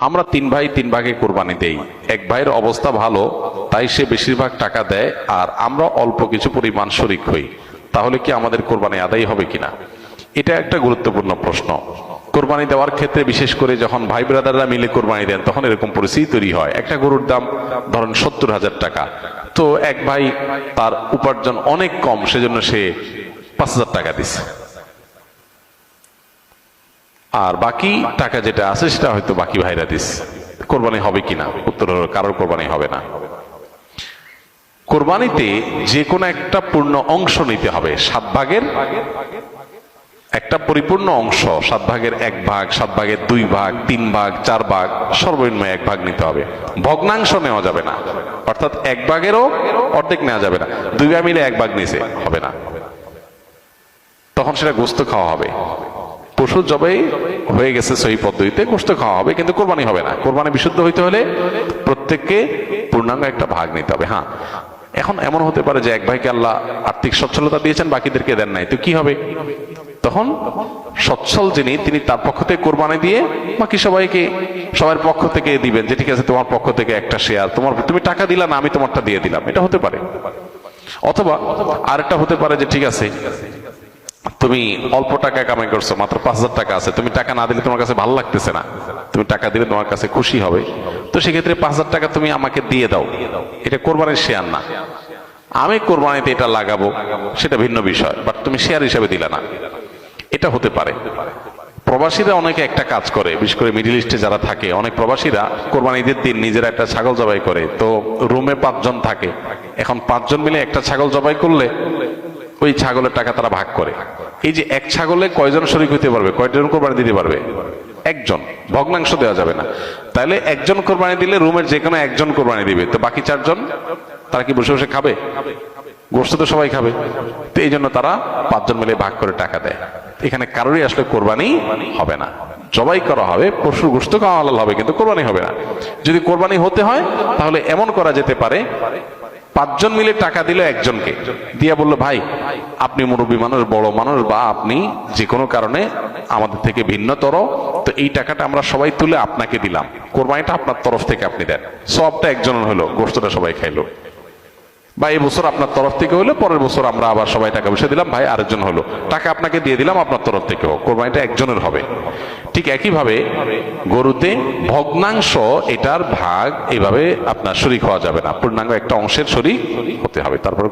আমরা তিন ভাই তিন ভাগে কোরবানি দেই। এক ভাইয়ের অবস্থা ভালো, তাই সে বেশিরভাগ টাকা দেয়, আর আমরা অল্প কিছু পরিমাণ শরিক হই। তাহলে কি আমাদের কোরবানি আদায় হবে কিনা? এটা একটা গুরুত্বপূর্ণ প্রশ্ন। কোরবানি দেওয়ার ক্ষেত্রে বিশেষ করে যখন ভাই ব্রাদাররা মিলে কোরবানি দেন, তখন এরকম পরিস্থিতি তৈরি হয়। একটা গরুর দাম ধরেন 70,000 টাকা, তো এক ভাই তার উপার্জন অনেক কম, সেজন্য সে 5,000 টাকা দিচ্ছে, আর বাকি টাকা যেটা আছে সেটা হয়তো বাকি ভাইরা দিচ্ছে। কোরবানি হবে কিনা? উত্তর হলো কারোর কোরবানি হবে না। কোরবানিতে যে কোনো একটা পূর্ণ অংশ নিতে হবে। 7 ভাগের একটা পরিপূর্ণ অংশ, 7 ভাগের 1 ভাগ, 7 ভাগের 2 ভাগ, 3 ভাগ, 4 ভাগ, সর্বনিম্ন 1 ভাগ নিতে হবে। ভগ্নাংশ নেওয়া যাবে না, অর্থাৎ 1 ভাগেরও অর্ধেক নেওয়া যাবে না। 2 ভাই মিলে 1 ভাগ নিছে, হবে না, তখন সেটা গোশত খাওয়া হবে। পশু জবাই হয়ে গেছে সহি পদ্ধতিতে, গোশত খাওয়া হবে, কিন্তু কোরবানি হবে না। কোরবানি বিশুদ্ধ হইতে হলে প্রত্যেককে পূর্ণাঙ্গ একটা ভাগ নিতে হবে। হ্যাঁ, এখন এমন হতে পারে যে এক ভাইকে আল্লাহ আর্থিক সচ্ছলতা দিয়েছেন, বাকিদেরকে দেন নাই, তো কি হবে? তখন সচ্ছল যিনি, তিনি তার পক্ষ থেকে কোরবানি দিয়ে বাকি সবাইকে সবার পক্ষ থেকে দিবেন, যে ঠিক আছে তোমার পক্ষ থেকে একটা শেয়ার, তুমি টাকা দিলা না, আমি তোমারটা দিয়ে দিলাম, এটা হতে পারে। অথবা আরেকটা হতে পারে যে ঠিক আছে তুমি অল্প টাকা কামাই করছো, মাত্র 5,000 টাকা আছে, তুমি টাকা না দিলে তোমার কাছে ভালো লাগতেছে না, তুমি টাকা দিলে তোমার কাছে খুশি হবে, তো সেক্ষেত্রে 5,000 টাকা তুমি আমাকে দিয়ে দাও। এটা কোরবানির শেয়ার না। আমি কোরবানিতে এটা লাগাবো সেটা ভিন্ন বিষয়, বাট তুমি শেয়ার হিসাবে দিলে না, এটা হতে পারে। প্রবাসীরা অনেকে একটা কাজ করে, বিশেষ করে মিডিল ইস্টে যারা থাকে, অনেক প্রবাসীরা কোরবানি ঈদের দিন নিজেরা একটা ছাগল জবাই করে। তো রুমে 5 জন থাকে, এখন 5 জন মিলে একটা ছাগল জবাই করলে ওই ছাগলের টাকা তারা ভাগ করে। এই যে এক ছাগলে কয়জন শরীক হইতে পারবে, কয়জন কোরবানি দিতে পারবে? একজন। ভগ্নাংশ দেওয়া যাবে না। তাহলে একজন কোরবানি দিলে রুমের যে কোনো একজন কোরবানি দিবে, তো বাকি 4 জন তারা কি বসে বসে খাবে? গোশত তো সবাই খাবে, তো এই জন্য তারা 5 জন মিলে ভাগ করে টাকা দেয়। এখানে কারোরই আসলে কোরবানি হবে না। জবাই করা হবে, পশুর গোশত খাওয়া হালাল হবে, কিন্তু কোরবানি হবে না। যদি কোরবানি হতে হয় তাহলে এমন করা যেতে পারে, 5 জন মিলে টাকা দিল একজনকে, দিয়া বললো ভাই আপনি মুরব্বী মানুষ, বড় মানুষ, বা আপনি যে কোনো কারণে আমাদের থেকে ভিন্নতর, তো এই টাকাটা আমরা সবাই তুলে আপনাকে দিলাম, কোরবানিটা আপনার তরফ থেকে আপনি দেন। সবটা একজনের হলো, গোশতটা সবাই খাইলো। বা এই বছর আপনার তরফ থেকে হলো, পরের বছর আমরা আবার সবাই টাকা পয়সা দিলাম, ভাই আরেকজন হলো, টাকা আপনাকে দিয়ে দিলাম আপনার তরফ থেকেও, কোরবানিটা একজনের হবে। ঠিক একইভাবে গরুতে ভগ্নাংশ, এটার ভাগ এইভাবে আপনার শরীক হওয়া যাবে না, পূর্ণাঙ্গ একটা অংশের শরীক হতে হবে। তারপর